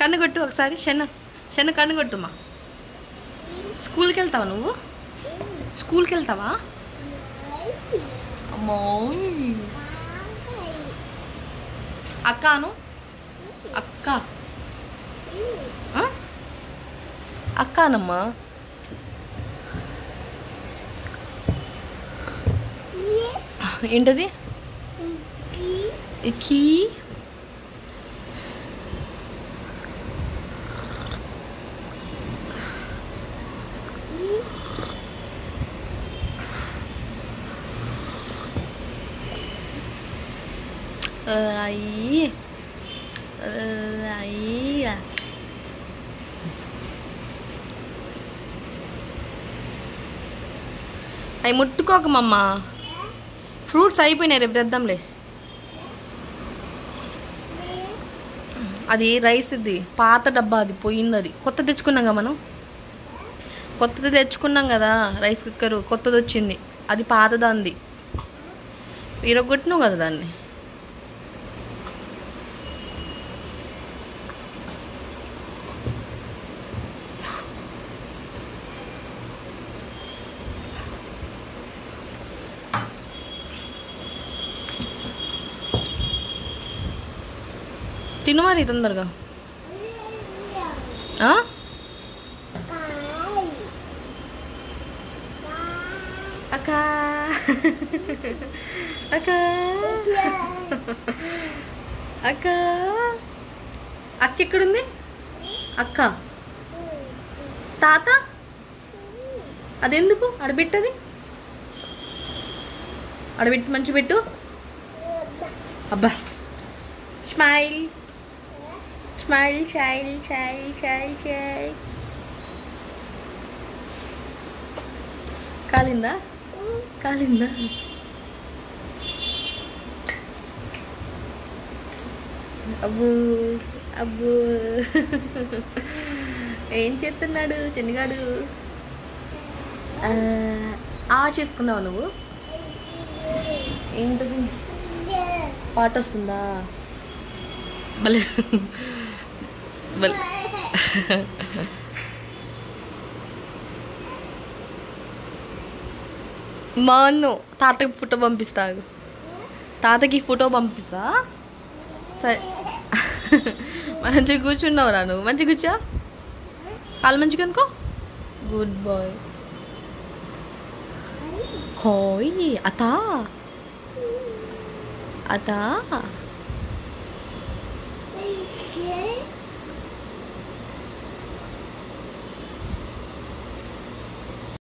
కన్ను కొట్టు ఒకసారి. షన్ను కన్ను కొట్టుమా. స్కూల్కి వెళ్తావా నువ్వు? స్కూల్కి వెళ్తావా? అమ్మో అక్కను అక్క అక్కనమ్మా. ఏంటది? కీ అయ్యి అయ్యి అవి ముట్టుకోకమమ్మా. ఫ్రూట్స్ అయిపోయినాయి, రేపు తెద్దాంలే. అది రైస్, ఇది పాత డబ్బా, అది పోయింది. అది కొత్త తెచ్చుకున్నాం కదా మనం, కొత్తది తెచ్చుకున్నాం కదా రైస్ కుక్కర్, కొత్తది వచ్చింది. అది పాతదాంది, విరగొట్టినావు కదా దాన్ని. తిను మరి తొందరగా. అక్క అక్క అక్క అక్క ఎక్కడుంది? అక్క తాత అదెందుకు ఆడబెట్టది? ఆడబెట్టి మంచి పెట్టు. అబ్బా smile smile child child child child. కాలిందా? కాలిందా? అబ్బు అబ్బు ఏం చేస్తున్నాడు చిన్నగాడు? చేసుకున్నావు నువ్వు? ఏంటది? పాట వస్తుందా? భలే భలే. మాను తాతకి ఫోటో పంపిస్తాను, తాతకి ఫోటో పంపిస్తా. సరే మంచిగా కూర్చున్నావురా నువ్వు, మంచిగా కూర్చో, కాలు మంచిగా అనుకో. Good boy. కోయ్ అతా అతా